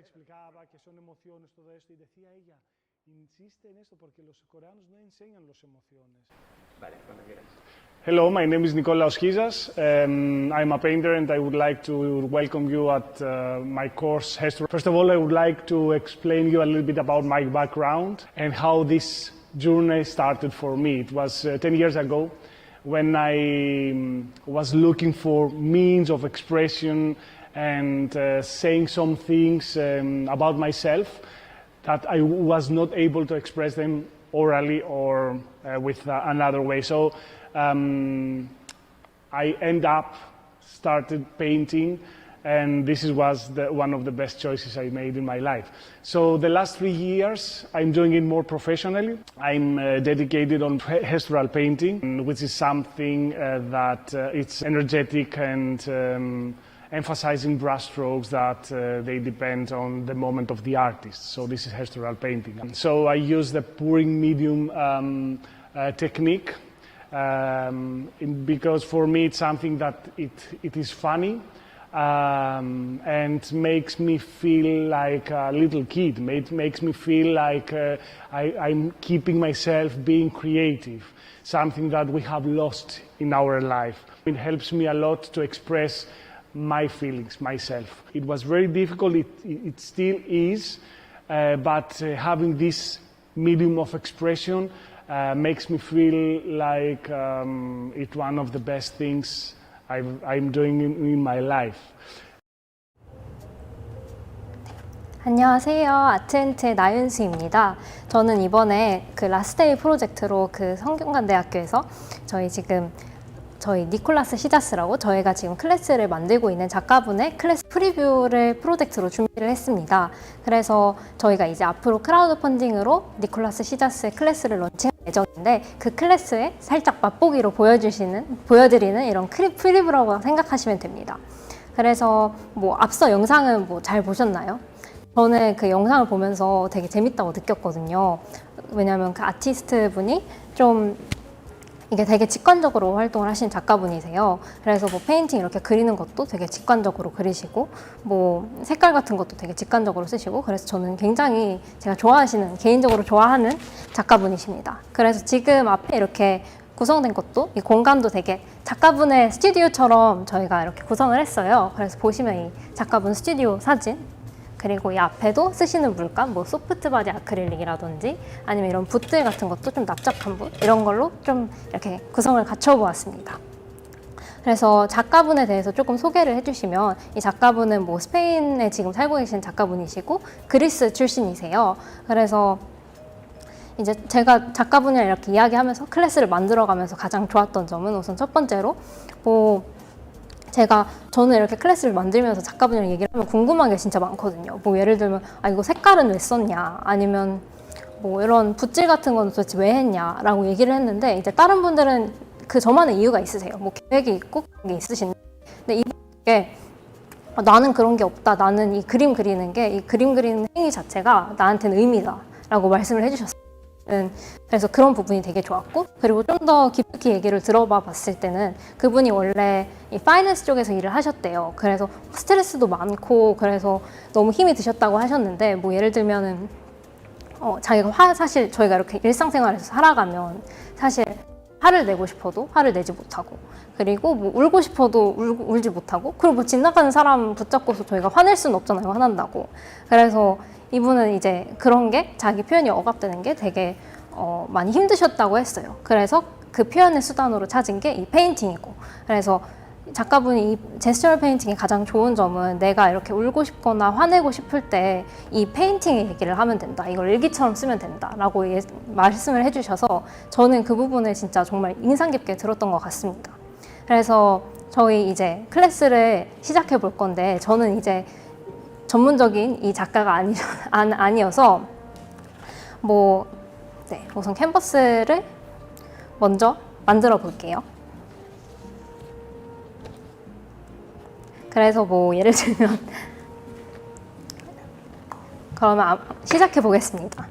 explicaba que son emociones, todo esto, y decía ella, insiste en esto porque los coreanos no enseñan las emociones. Vale, cuando quieras. Hello, my name is Nikolaos Chizas. I'm a painter and I would like to welcome you at my course. First of all, I would like to explain you a little bit about my background and how this journey started for me. It was 10 years ago when I was looking for means of expression and saying some things about myself that I was not able to express them orally or with another way. So I end up started painting, and this was one of the best choices I made in my life. So the last 3 years, I'm doing it more professionally. I'm dedicated on gestural painting, which is something that it's energetic and emphasizing brushstrokes that they depend on the moment of the artist. So this is gestural painting. So I use the pouring medium technique because for me it's something that it is funny and makes me feel like a little kid. It makes me feel like I'm keeping myself being creative, something that we have lost in our life. It helps me a lot to express my feelings, myself. It was very difficult, it still is, but having this medium of expression makes me feel like it's one of the best things I'm doing in my life. 안녕하세요. 아트앤트의 나윤수입니다. 저는 이번에 그 라스트데이 프로젝트로 그 성균관대학교에서 저희 니콜라스 시자스라고 저희가 지금 클래스를 만들고 있는 작가분의 클래스 프리뷰를 프로젝트로 준비를 했습니다. 그래서 저희가 이제 앞으로 크라우드 펀딩으로 니콜라스 시자스의 클래스를 런칭할 예정인데 그 클래스에 살짝 맛보기로 보여드리는 이런 프리뷰라고 생각하시면 됩니다. 그래서 뭐 앞서 영상은 뭐 잘 보셨나요? 저는 그 영상을 보면서 되게 재밌다고 느꼈거든요. 왜냐면 그 아티스트 분이 좀 이게 되게 직관적으로 활동을 하신 작가분이세요. 그래서 뭐 페인팅 이렇게 그리는 것도 되게 직관적으로 그리시고 뭐 색깔 같은 것도 되게 직관적으로 쓰시고 그래서 저는 굉장히 제가 개인적으로 좋아하는 작가분이십니다. 그래서 지금 앞에 이렇게 구성된 것도 이 공간도 되게 작가분의 스튜디오처럼 저희가 이렇게 구성을 했어요. 그래서 보시면 이 작가분 스튜디오 사진 그리고 이 앞에도 쓰시는 물감, 뭐 소프트 바디 아크릴릭이라든지 아니면 이런 붓들 같은 것도 좀 납작한 붓 이런 걸로 좀 이렇게 구성을 갖춰보았습니다. 그래서 작가분에 대해서 조금 소개를 해주시면 이 작가분은 뭐 스페인에 지금 살고 계신 작가분이시고 그리스 출신이세요. 그래서 이제 제가 작가분이랑 이렇게 이야기하면서 클래스를 만들어가면서 가장 좋았던 점은 우선 첫 번째로 저는 이렇게 클래스를 만들면서 작가분이랑 얘기를 하면 궁금한 게 진짜 많거든요. 뭐 예를 들면 이거 색깔은 왜 썼냐 아니면 뭐 이런 붓질 같은 건 도대체 왜 했냐 라고 얘기를 했는데 이제 다른 분들은 그 저만의 이유가 있으세요. 뭐 계획이 있고 그런 게 있으신데 근데 이분께 나는 그런 게 없다. 나는 이 그림 그리는 행위 자체가 나한테는 의미다 라고 말씀을 해주셨어요. 그래서 그런 부분이 되게 좋았고 그리고 좀 더 깊이 얘기를 들어봐 봤을 때는 그분이 원래 이 파이낸스 쪽에서 일을 하셨대요. 그래서 스트레스도 많고 그래서 너무 힘이 드셨다고 하셨는데 뭐 예를 들면은 사실 저희가 이렇게 일상생활에서 살아가면 사실 화를 내고 싶어도 화를 내지 못하고 그리고 뭐 울고 싶어도 울지 못하고 그리고 뭐 지나가는 사람 붙잡고서 저희가 화낼 수는 없잖아요. 화난다고. 그래서 이분은 이제 그런 게 자기 표현이 억압되는 게 되게 많이 힘드셨다고 했어요. 그래서 그 표현의 수단으로 찾은 게 이 페인팅이고 그래서 작가분이 이 제스처럴 페인팅의 가장 좋은 점은 내가 이렇게 울고 싶거나 화내고 싶을 때 이 페인팅의 얘기를 하면 된다. 이걸 일기처럼 쓰면 된다 라고 말씀을 해주셔서 저는 그 부분을 진짜 정말 인상 깊게 들었던 것 같습니다. 그래서 저희 이제 클래스를 시작해 볼 건데 저는 이제 전문적인 이 작가가 아니어서 우선 캔버스를 먼저 만들어 볼게요. 그래서 뭐 예를 들면 그러면 시작해 보겠습니다.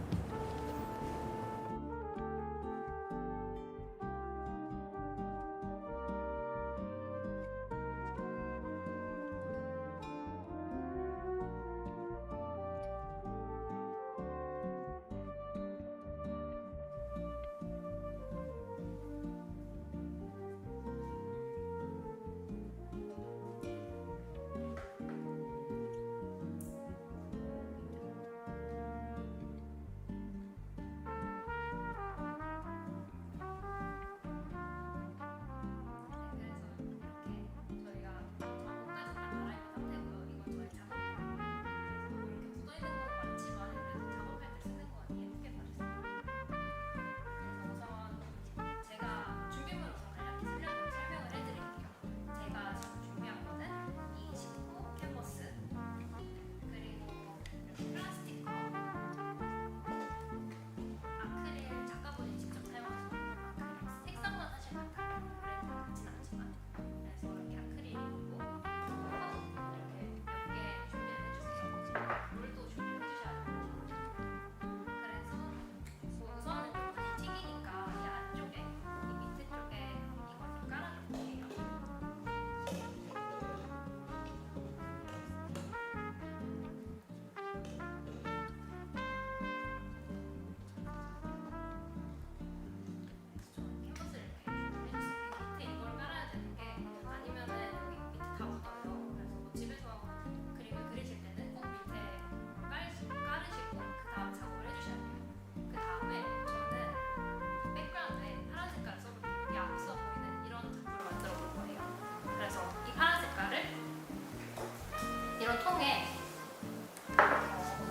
통에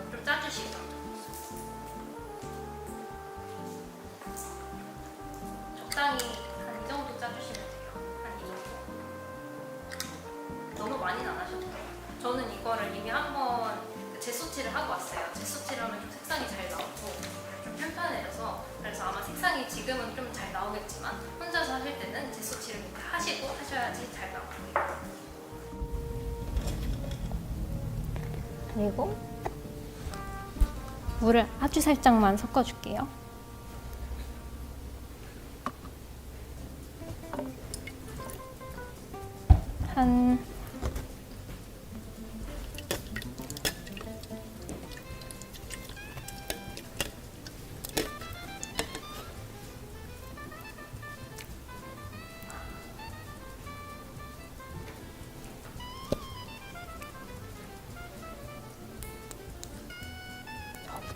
좀 짜주시고 적당히 한 이 정도 짜주시면 돼요. 한 이 정도. 너무 많이는 안 하셔도 돼요. 저는 이거를 이미 한번 제소치를 하고 왔어요. 제소치를 하면 좀 색상이 잘 나오고 좀 편편해져서, 그래서 아마 색상이 지금은 좀 잘 나오겠지만 혼자서 하실 때는 제소치를 하시고 하셔야지 잘 나와요. 그리고 물을 아주 살짝만 섞어줄게요. 한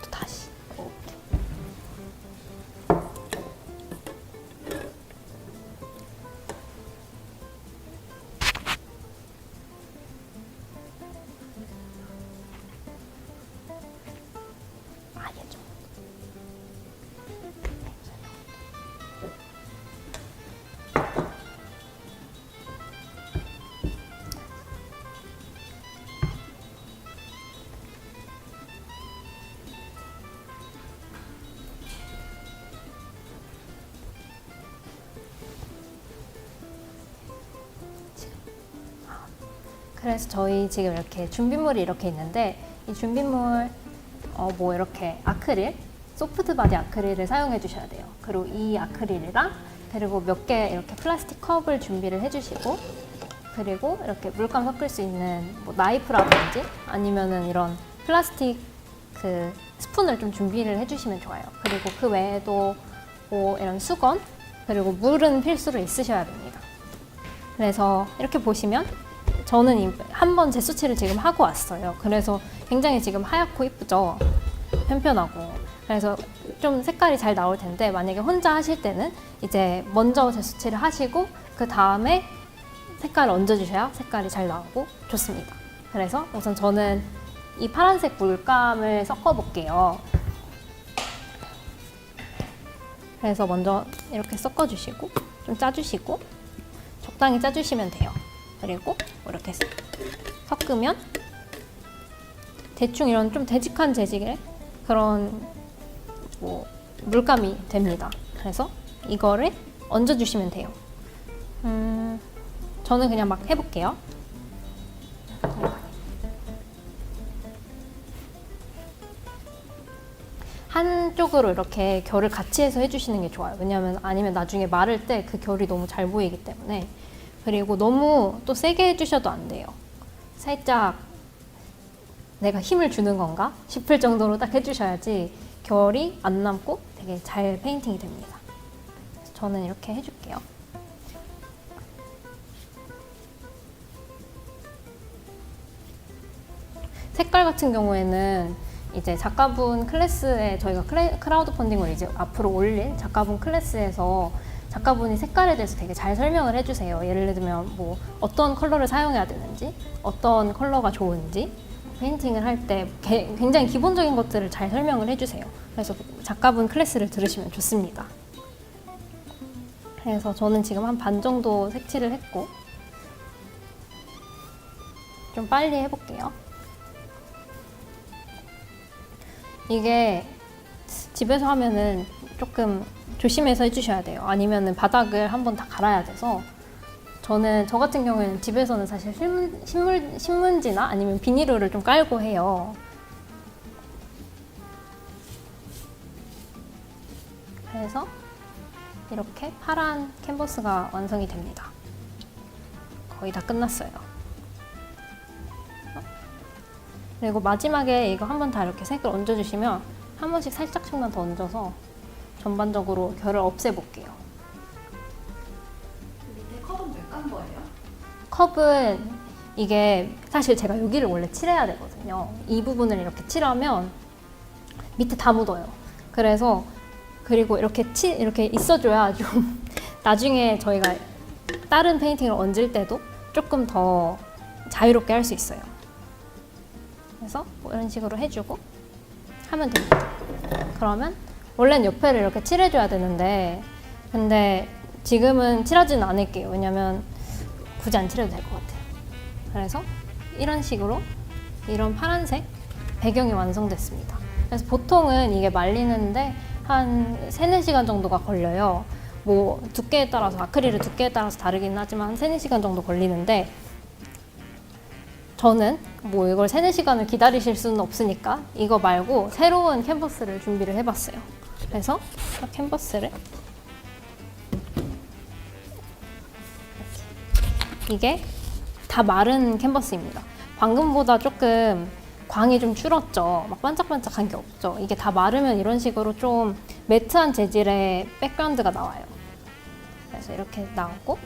또 다시 아니죠. 그래서 저희 지금 이렇게 준비물이 이렇게 있는데, 이 준비물 뭐 이렇게 아크릴, 소프트 바디 아크릴을 사용해 주셔야 돼요. 그리고 이 아크릴이랑 그리고 몇 개 이렇게 플라스틱 컵을 준비를 해주시고, 그리고 이렇게 물감 섞을 수 있는 뭐 나이프라든지 아니면은 이런 플라스틱 그 스푼을 좀 준비를 해주시면 좋아요. 그리고 그 외에도 뭐 이런 수건, 그리고 물은 필수로 있으셔야 됩니다. 그래서 이렇게 보시면 저는 한 번 제수치를 지금 하고 왔어요. 그래서 굉장히 지금 하얗고 이쁘죠? 편편하고. 그래서 좀 색깔이 잘 나올 텐데, 만약에 혼자 하실 때는 이제 먼저 제수치를 하시고 그 다음에 색깔을 얹어주셔야 색깔이 잘 나오고 좋습니다. 그래서 우선 저는 이 파란색 물감을 섞어 볼게요. 그래서 먼저 이렇게 섞어 주시고 좀 짜주시고 적당히 짜주시면 돼요. 그리고 이렇게 섞으면 대충 이런 좀 되직한 재질의 그런 뭐 물감이 됩니다. 그래서 이거를 얹어주시면 돼요. 저는 그냥 막 해볼게요. 한쪽으로 이렇게 결을 같이 해서 해주시는 게 좋아요. 왜냐하면 아니면 나중에 마를 때 그 결이 너무 잘 보이기 때문에. 그리고 너무 또 세게 해주셔도 안 돼요. 살짝 내가 힘을 주는 건가 싶을 정도로 딱 해주셔야지 결이 안 남고 되게 잘 페인팅이 됩니다. 저는 이렇게 해줄게요. 색깔 같은 경우에는 이제 작가분 클래스에 저희가 크라우드 펀딩을 이제 앞으로 올릴 작가분 클래스에서 작가분이 색깔에 대해서 되게 잘 설명을 해주세요. 예를 들면 뭐 어떤 컬러를 사용해야 되는지, 어떤 컬러가 좋은지, 페인팅을 할 때 굉장히 기본적인 것들을 잘 설명을 해주세요. 그래서 작가분 클래스를 들으시면 좋습니다. 그래서 저는 지금 한 반 정도 색칠을 했고 좀 빨리 해볼게요. 이게 집에서 하면은 조금 조심해서 해주셔야 돼요. 아니면은 바닥을 한번 다 갈아야 돼서. 저 같은 경우에는 집에서는 사실 신문지나 아니면 비닐을 좀 깔고 해요. 그래서 이렇게 파란 캔버스가 완성이 됩니다. 거의 다 끝났어요. 그리고 마지막에 이거 한 번 다 이렇게 색을 얹어주시면 한 번씩 살짝씩만 더 얹어서 전반적으로 결을 없애볼게요. 밑에 컵은 왜 깐 거예요? 컵은 이게 사실 제가 여기를 원래 칠해야 되거든요. 이 부분을 이렇게 칠하면 밑에 다 묻어요. 그래서 그리고 이렇게 있어줘야 좀 나중에 저희가 다른 페인팅을 얹을 때도 조금 더 자유롭게 할 수 있어요. 그래서 뭐 이런 식으로 해주고 하면 됩니다. 그러면 원래는 옆에를 이렇게 칠해줘야 되는데 근데 지금은 칠하지는 않을게요. 왜냐면 굳이 안 칠해도 될 것 같아요. 그래서 이런 식으로 이런 파란색 배경이 완성됐습니다. 그래서 보통은 이게 말리는데 한 3-4시간 정도가 걸려요. 뭐 두께에 따라서 아크릴의 두께에 따라서 다르긴 하지만 한 3-4시간 정도 걸리는데 저는 뭐 이걸 3-4시간을 기다리실 수는 없으니까 이거 말고 새로운 캔버스를 준비를 해봤어요. 그래서 캔버스를 이게 다 마른 캔버스입니다. 방금보다 조금 광이 좀 줄었죠. 막 반짝반짝한 게 없죠. 이게 다 마르면 이런 식으로 좀 매트한 재질의 백그라운드가 나와요. 그래서 이렇게 나오고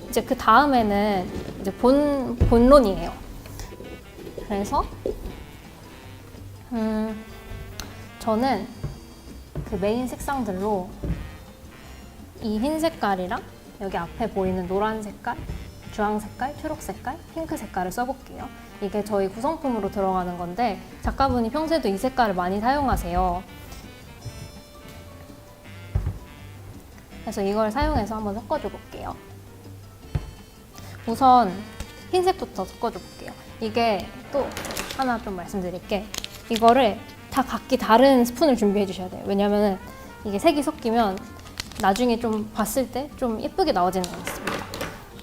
이제 그 다음에는 이제 본론이에요. 그래서 저는 그 메인 색상들로 이 흰 색깔이랑 여기 앞에 보이는 노란 색깔, 주황 색깔, 초록 색깔, 핑크 색깔을 써볼게요. 이게 저희 구성품으로 들어가는 건데 작가분이 평소에도 이 색깔을 많이 사용하세요. 그래서 이걸 사용해서 한번 섞어줘 볼게요. 우선 흰색부터 섞어줘 볼게요. 이게 또 하나 좀 말씀드릴 게 이거를 다 각기 다른 스푼을 준비해 주셔야 돼요. 왜냐면 이게 색이 섞이면 나중에 좀 봤을 때 좀 예쁘게 나오지는 않습니다.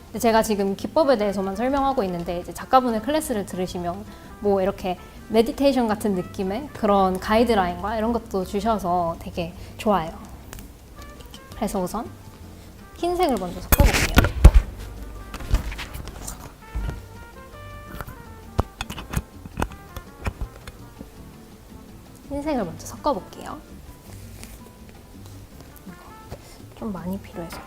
근데 제가 지금 기법에 대해서만 설명하고 있는데 이제 작가분의 클래스를 들으시면 뭐 이렇게 메디테이션 같은 느낌의 그런 가이드라인과 이런 것도 주셔서 되게 좋아요. 그래서 우선 흰색을 먼저 섞어볼게요. 흰색을 먼저 섞어볼게요. 좀 많이 필요해서.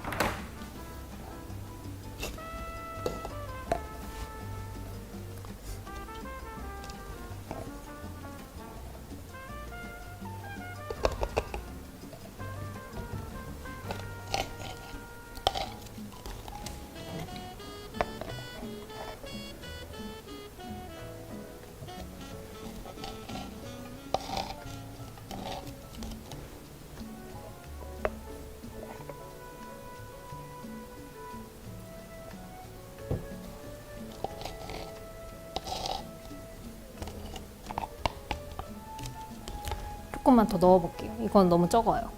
조금만 더 넣어볼게요. 이건 너무 적어요.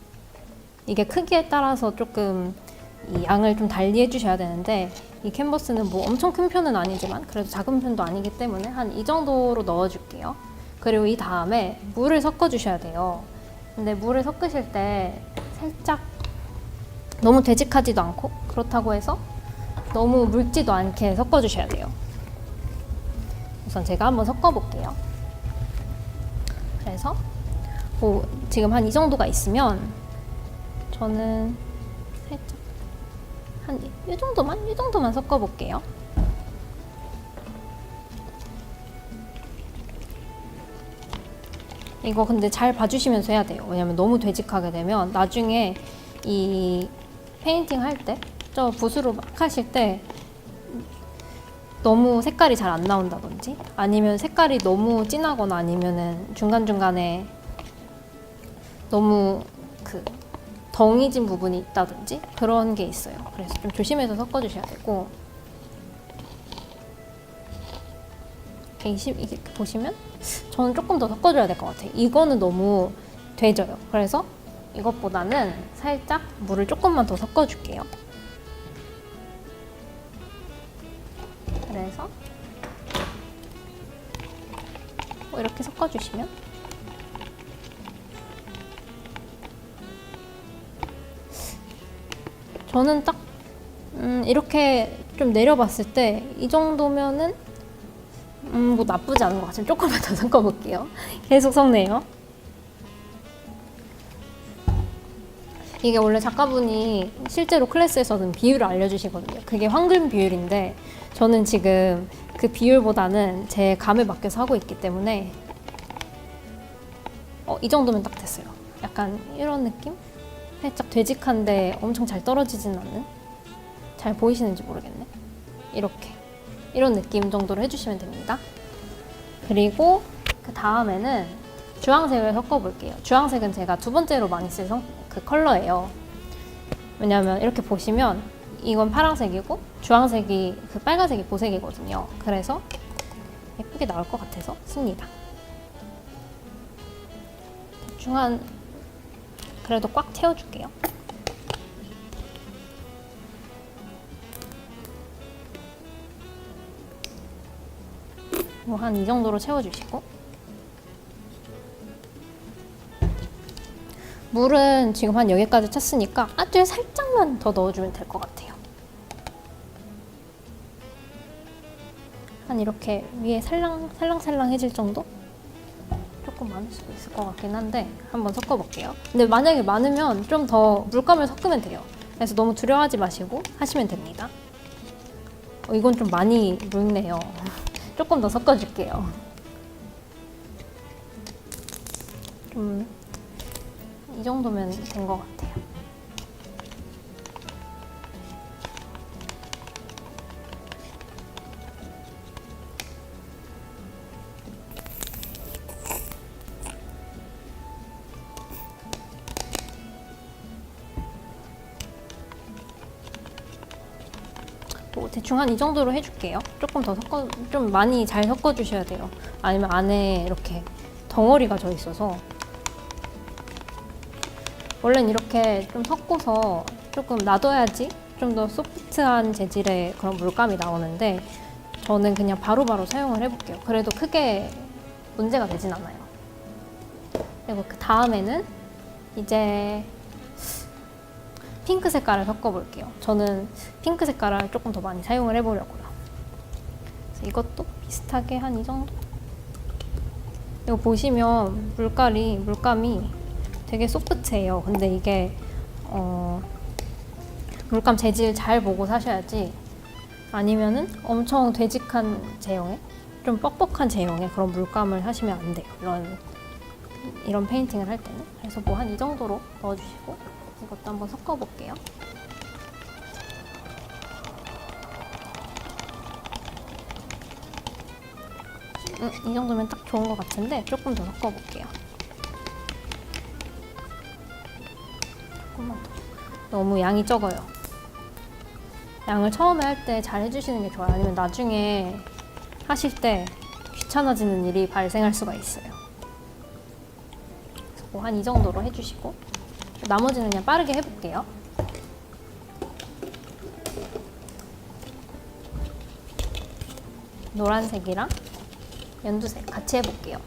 이게 크기에 따라서 조금 이 양을 좀 달리 해주셔야 되는데 이 캔버스는 뭐 엄청 큰 편은 아니지만 그래도 작은 편도 아니기 때문에 한 이 정도로 넣어줄게요. 그리고 이 다음에 물을 섞어주셔야 돼요. 근데 물을 섞으실 때 살짝 너무 되직하지도 않고 그렇다고 해서 너무 묽지도 않게 섞어주셔야 돼요. 우선 제가 한번 섞어볼게요. 그래서 뭐 지금 한 이 정도가 있으면 저는 살짝 한 이 정도만 섞어볼게요. 이거 근데 잘 봐주시면서 해야 돼요. 왜냐면 너무 되직하게 되면 나중에 이 페인팅 할 때, 저 붓으로 막 하실 때 너무 색깔이 잘 안 나온다든지 아니면 색깔이 너무 진하거나 아니면은 중간중간에 너무 그 덩이진 부분이 있다든지 그런 게 있어요. 그래서 좀 조심해서 섞어주셔야 되고 이렇게 보시면 저는 조금 더 섞어줘야 될 것 같아요. 이거는 너무 되져요. 그래서 이것보다는 살짝 물을 조금만 더 섞어줄게요. 그래서 이렇게 섞어주시면 저는 딱 이렇게 좀 내려봤을 때 이 정도면은 뭐 나쁘지 않은 것 같아요. 조금만 더 섞어볼게요. 계속 섞네요. 이게 원래 작가분이 실제로 클래스에서는 비율을 알려주시거든요. 그게 황금 비율인데 저는 지금 그 비율보다는 제 감에 맡겨서 하고 있기 때문에 이 정도면 딱 됐어요. 약간 이런 느낌? 살짝 되직한데 엄청 잘 떨어지진 않는? 잘 보이시는지 모르겠네. 이렇게 이런 느낌 정도로 해주시면 됩니다. 그리고 그 다음에는 주황색을 섞어볼게요. 주황색은 제가 두 번째로 많이 쓸 그 컬러예요. 왜냐하면 이렇게 보시면 이건 파란색이고 주황색이 그 빨간색이 보색이거든요. 그래서 예쁘게 나올 것 같아서 씁니다. 대충 한 그래도 꽉 채워줄게요. 뭐 한 이 정도로 채워주시고 물은 지금 한 여기까지 찼으니까 아주 살짝만 더 넣어주면 될 것 같아요. 한 이렇게 위에 살랑살랑해질 정도? 조금 많을 수도 있을 것 같긴 한데 한번 섞어볼게요. 근데 만약에 많으면 좀 더 물감을 섞으면 돼요. 그래서 너무 두려워하지 마시고 하시면 됩니다. 이건 좀 많이 묽네요. 조금 더 섞어줄게요. 좀 이 정도면 된 것 같아요. 또 대충 한 이 정도로 해줄게요. 조금 더 좀 많이 잘 섞어주셔야 돼요. 아니면 안에 이렇게 덩어리가 져 있어서. 원래는 이렇게 좀 섞어서 조금 놔둬야지 좀 더 소프트한 재질의 그런 물감이 나오는데 저는 그냥 바로바로 사용을 해볼게요. 그래도 크게 문제가 되진 않아요. 그리고 그 다음에는 이제 핑크 색깔을 섞어볼게요. 저는 핑크 색깔을 조금 더 많이 사용을 해보려고요. 그래서 이것도 비슷하게 한 이 정도? 이거 보시면 물감이 되게 소프트해요. 근데 이게 물감 재질 잘 보고 사셔야지 아니면은 엄청 되직한 제형의 좀 뻑뻑한 제형의 그런 물감을 하시면 안 돼요. 이런 페인팅을 할 때는. 그래서 뭐 한 이 정도로 넣어주시고 이것도 한번 섞어볼게요. 이 정도면 딱 좋은 것 같은데 조금 더 섞어볼게요. 조금만 더. 너무 양이 적어요. 양을 처음에 할 때 잘 해주시는 게 좋아요. 아니면 나중에 하실 때 귀찮아지는 일이 발생할 수가 있어요. 그래서 뭐 한 이 정도로 해주시고 나머지는 그냥 빠르게 해볼게요. 노란색이랑 연두색 같이 해볼게요.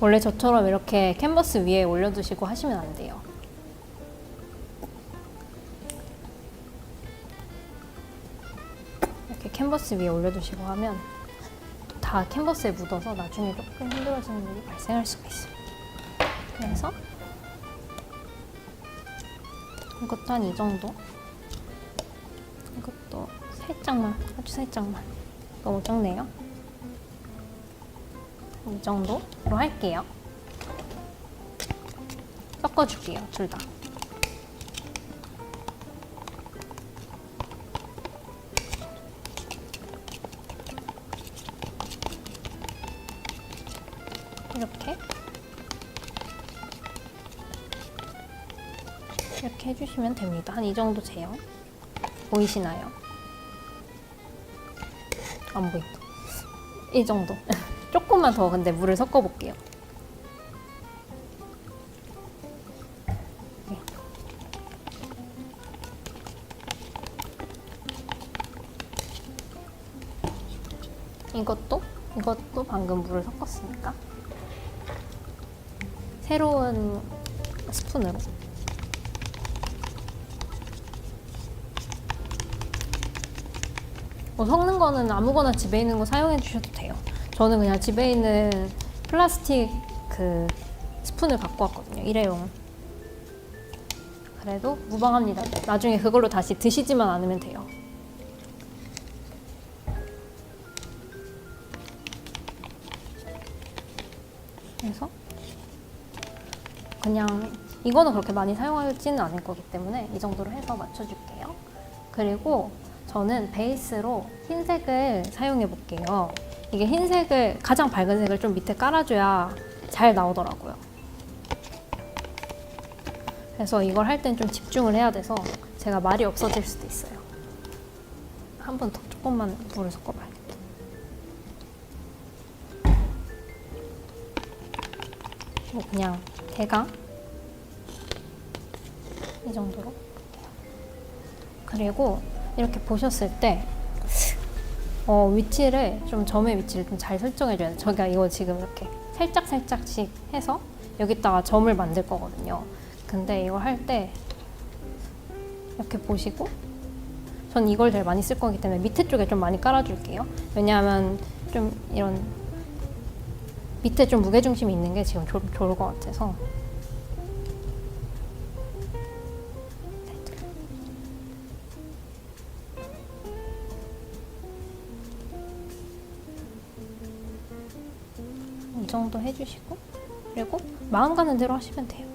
원래 저처럼 이렇게 캔버스 위에 올려두시고 하시면 안 돼요. 이렇게 캔버스 위에 올려두시고 하면 다 캔버스에 묻어서 나중에 조금 힘들어지는 일이 발생할 수가 있어요. 그래서 이것도 한 이 정도. 이것도 살짝만, 아주 살짝만. 너무 적네요. 이 정도로 할게요. 섞어줄게요, 둘 다. 이렇게 해주시면 됩니다. 한 이 정도 제형. 보이시나요? 안 보인다. 이 정도. 조금만 더 근데 물을 섞어볼게요. 네. 이것도 방금 물을 섞었으니까 새로운 스푼으로 뭐 섞는 거는 아무거나 집에 있는 거 사용해 주셔도 돼요. 저는 그냥 집에 있는 플라스틱 그 스푼을 갖고 왔거든요. 일회용. 그래도 무방합니다. 나중에 그걸로 다시 드시지만 않으면 돼요. 그래서 그냥 이거는 그렇게 많이 사용하지는 않을 거기 때문에 이 정도로 해서 맞춰줄게요. 그리고 저는 베이스로 흰색을 사용해 볼게요. 이게 흰색을, 가장 밝은 색을 좀 밑에 깔아줘야 잘 나오더라고요. 그래서 이걸 할 땐 좀 집중을 해야 돼서 제가 말이 없어질 수도 있어요. 한 번 더 조금만 물을 섞어봐야겠다. 뭐 그냥 대강 이 정도로. 그리고 이렇게 보셨을 때 위치를 좀, 점의 위치를 좀 잘 설정해줘야 돼요. 저희가 이거 지금 이렇게 살짝씩 해서 여기다가 점을 만들 거거든요. 근데 이거 할 때 이렇게 보시고, 전 이걸 제일 많이 쓸 거기 때문에 밑에 쪽에 좀 많이 깔아줄게요. 왜냐하면 좀 이런 밑에 좀 무게중심이 있는 게 지금 좋을 것 같아서. 이 정도 해주시고, 그리고 마음 가는 대로 하시면 돼요.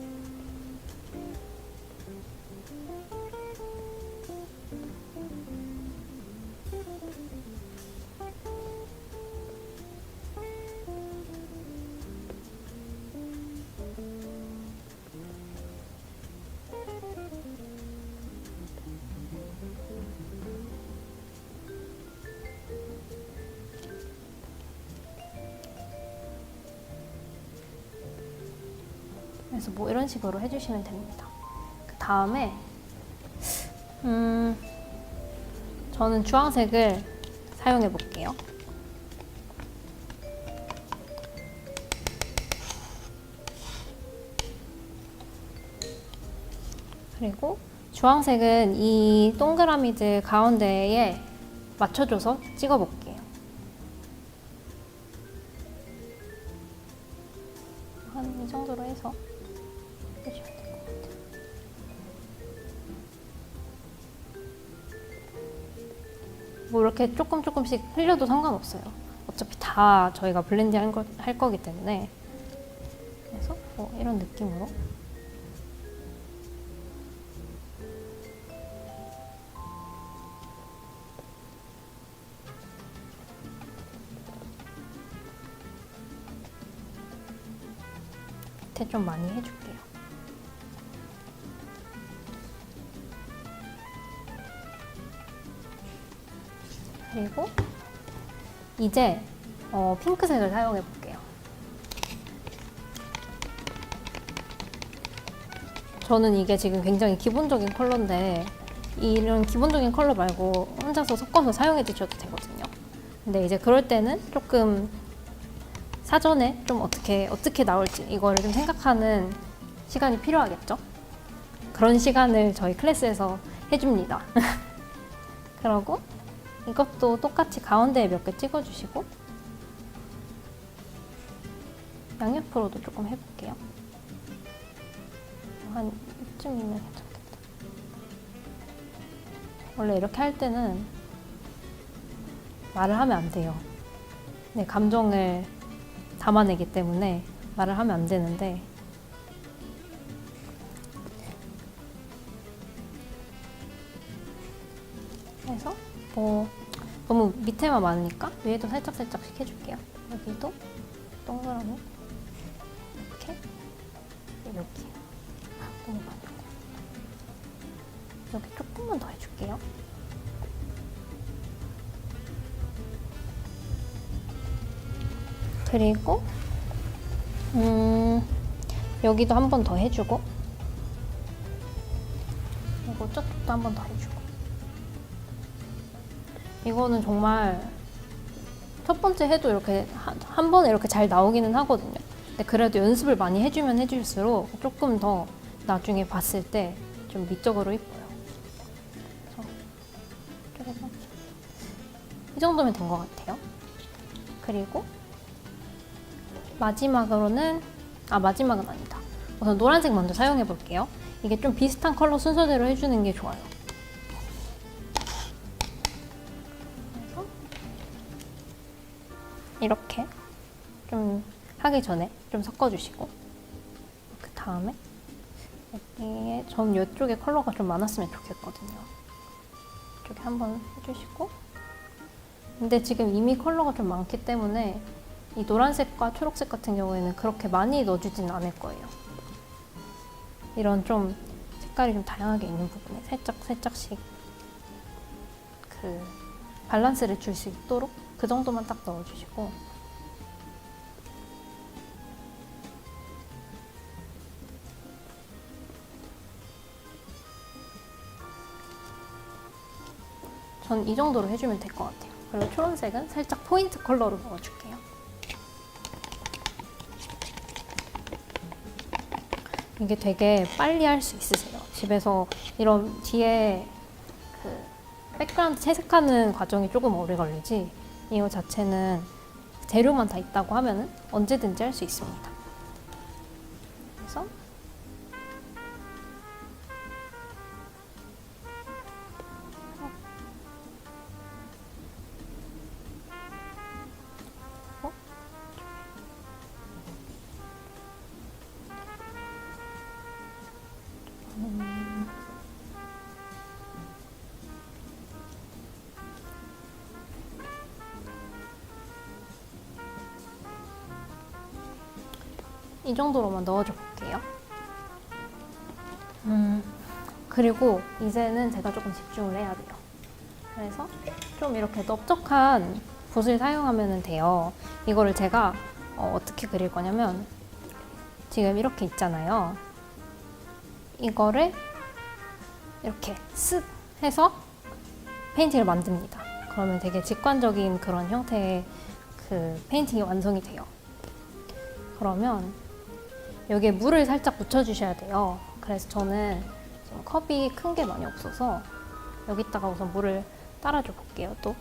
그래서 뭐 이런 식으로 해주시면 됩니다. 그 다음에 저는 주황색을 사용해 볼게요. 그리고 주황색은 이 동그라미들 가운데에 맞춰줘서 찍어 볼게요. 한 이 정도로 해서 해주시면 될 것 같아요. 뭐 이렇게 조금씩 흘려도 상관없어요. 어차피 다 저희가 블렌드 할 거기 때문에. 그래서 뭐 이런 느낌으로. 밑에 좀 많이 해줄게요. 그리고 이제 핑크색을 사용해 볼게요. 저는 이게 지금 굉장히 기본적인 컬러인데 이런 기본적인 컬러 말고 혼자서 섞어서 사용해 주셔도 되거든요. 근데 이제 그럴 때는 조금 사전에 좀 어떻게 나올지 이거를 좀 생각하는 시간이 필요하겠죠? 그런 시간을 저희 클래스에서 해줍니다. 그러고 이것도 똑같이 가운데에 몇 개 찍어주시고 양옆으로도 조금 해볼게요. 한 이쯤이면 괜찮겠다. 원래 이렇게 할 때는 말을 하면 안 돼요. 내 감정을 담아내기 때문에 말을 하면 안 되는데, 그래서 너무 밑에만 많으니까 위에도 살짝씩 해줄게요. 여기도 동그라미 이렇게, 여기 너무 많은 거, 여기 조금만 더 해줄게요. 그리고 여기도 한 번 더 해주고, 그리고 저쪽도 한 번 더 해주고. 이거는 정말 첫 번째 해도 이렇게 한 번에 이렇게 잘 나오기는 하거든요. 근데 그래도 연습을 많이 해주면 해줄수록 조금 더 나중에 봤을 때 좀 미적으로 이뻐요. 그래서 조금만, 이 정도면 된 것 같아요. 그리고 마지막으로는, 마지막은 아니다. 우선 노란색 먼저 사용해 볼게요. 이게 좀 비슷한 컬러 순서대로 해주는 게 좋아요. 그래서 이렇게 좀 하기 전에 좀 섞어주시고, 그 다음에 여기에 전 이쪽에 컬러가 좀 많았으면 좋겠거든요. 이쪽에 한번 해주시고, 근데 지금 이미 컬러가 좀 많기 때문에 이 노란색과 초록색 같은 경우에는 그렇게 많이 넣어주진 않을 거예요. 이런 좀 색깔이 좀 다양하게 있는 부분에 살짝씩 그 밸런스를 줄 수 있도록 그 정도만 딱 넣어주시고, 전 이 정도로 해주면 될 것 같아요. 그리고 초록색은 살짝 포인트 컬러로 넣어줄게요. 이게 되게 빨리 할 수 있으세요. 집에서 이런 뒤에 그 백그라운드 채색하는 과정이 조금 오래 걸리지, 이거 자체는 재료만 다 있다고 하면은 언제든지 할 수 있습니다. 그래서 이 정도로만 넣어줘 볼게요. 그리고 이제는 제가 조금 집중을 해야 돼요. 그래서 좀 이렇게 넓적한 붓을 사용하면 돼요. 이거를 제가 어떻게 그릴 거냐면, 지금 이렇게 있잖아요. 이거를 이렇게 쓱 해서 페인팅을 만듭니다. 그러면 되게 직관적인 그런 형태의 그 페인팅이 완성이 돼요. 그러면 여기에 물을 살짝 묻혀주셔야 돼요. 그래서 저는 지금 컵이 큰 게 많이 없어서 여기다가 우선 물을 따라줘 볼게요. 또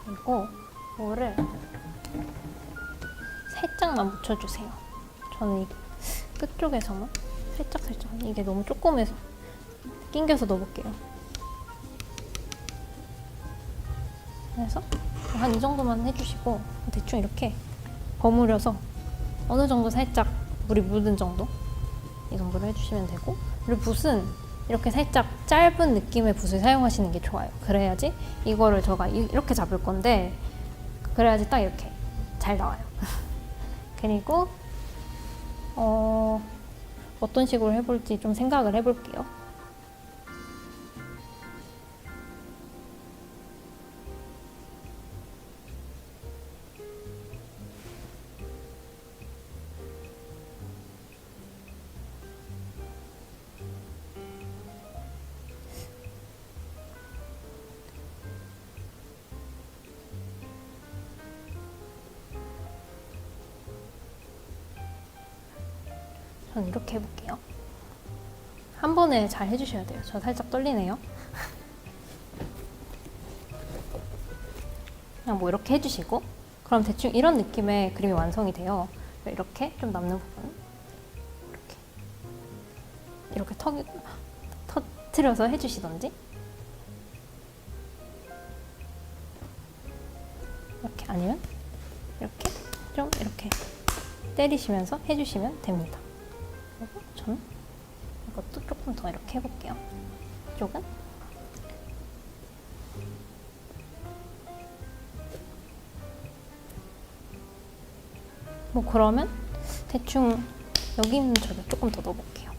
그리고 물을 살짝만 묻혀주세요. 저는 이 끝쪽에서만 살짝 이게 너무 조그매서 낑겨서 넣어볼게요. 그래서 한 이 정도만 해주시고, 대충 이렇게 버무려서 어느 정도 살짝 물이 묻은 정도, 이 정도로 해주시면 되고, 그리고 붓은 이렇게 살짝 짧은 느낌의 붓을 사용하시는 게 좋아요. 그래야지 이거를 제가 이렇게 잡을 건데, 그래야지 딱 이렇게 잘 나와요. 그리고 어떤 식으로 해볼지 좀 생각을 해볼게요. 전 이렇게 해볼게요. 한 번에 잘 해주셔야 돼요. 저 살짝 떨리네요. 그냥 뭐 이렇게 해주시고, 그럼 대충 이런 느낌의 그림이 완성이 돼요. 이렇게 좀 남는 부분 이렇게 터트려서 해주시던지, 이렇게, 아니면 이렇게 좀 이렇게 때리시면서 해주시면 됩니다. 그리고 저는 이것도 조금 더 이렇게 해볼게요. 이쪽은 뭐 그러면 대충 여기 있는 저도 조금 더 넣어볼게요.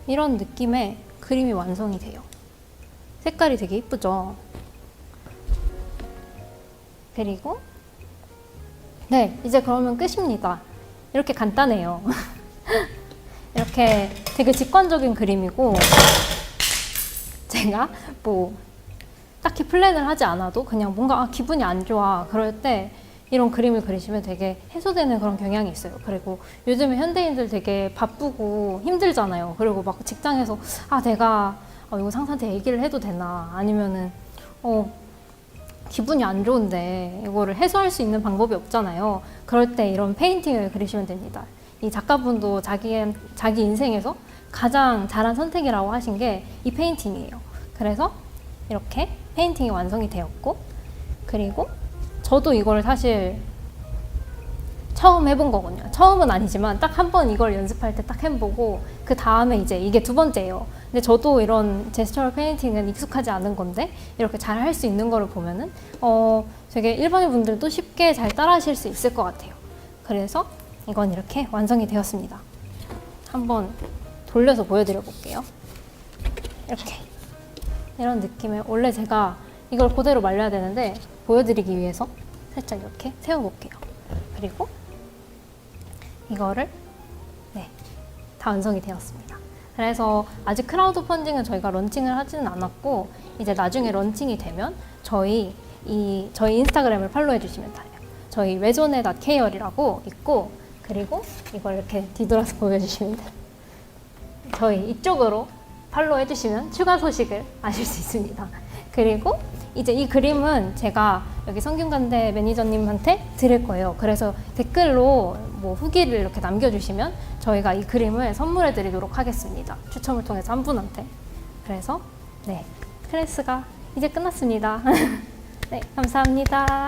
이런 느낌의 그림이 완성이 돼요. 색깔이 되게 이쁘죠? 그리고 네, 이제 그러면 끝입니다. 이렇게 간단해요. 이렇게 되게 직관적인 그림이고, 제가 뭐 딱히 플랜을 하지 않아도 그냥 뭔가 기분이 안 좋아 그럴 때 이런 그림을 그리시면 되게 해소되는 그런 경향이 있어요. 그리고 요즘에 현대인들 되게 바쁘고 힘들잖아요. 그리고 막 직장에서 내가 이거 상사한테 얘기를 해도 되나, 아니면은 기분이 안 좋은데 이거를 해소할 수 있는 방법이 없잖아요. 그럴 때 이런 페인팅을 그리시면 됩니다. 이 작가분도 자기 인생에서 가장 잘한 선택이라고 하신 게 이 페인팅이에요. 그래서 이렇게 페인팅이 완성이 되었고, 그리고 저도 이걸 사실 처음 해본 거거든요. 처음은 아니지만 딱 한 번 이걸 연습할 때 딱 해보고 그 다음에 이제 이게 두 번째예요. 근데 저도 이런 제스처럴 페인팅은 익숙하지 않은 건데 이렇게 잘 할 수 있는 거를 보면은 되게 일반인 분들도 쉽게 잘 따라 하실 수 있을 것 같아요. 그래서 이건 이렇게 완성이 되었습니다. 한번 돌려서 보여드려 볼게요. 이렇게 이런 느낌의, 원래 제가 이걸 그대로 말려야 되는데 보여드리기 위해서 살짝 이렇게 세워볼게요. 그리고 이거를 다 완성이 되었습니다. 그래서 아직 크라우드 펀딩은 저희가 런칭을 하지는 않았고, 이제 나중에 런칭이 되면 저희 인스타그램을 팔로우해 주시면 돼요. 저희 외존에.kr이라고 있고, 그리고 이걸 이렇게 뒤돌아서 보여주시면 돼요. 저희 이쪽으로 팔로우 해주시면 추가 소식을 아실 수 있습니다. 그리고 이제 이 그림은 제가 여기 성균관대 매니저님한테 드릴 거예요. 그래서 댓글로 뭐 후기를 이렇게 남겨주시면 저희가 이 그림을 선물해 드리도록 하겠습니다. 추첨을 통해서 한 분한테. 그래서 클래스가 이제 끝났습니다. 네, 감사합니다.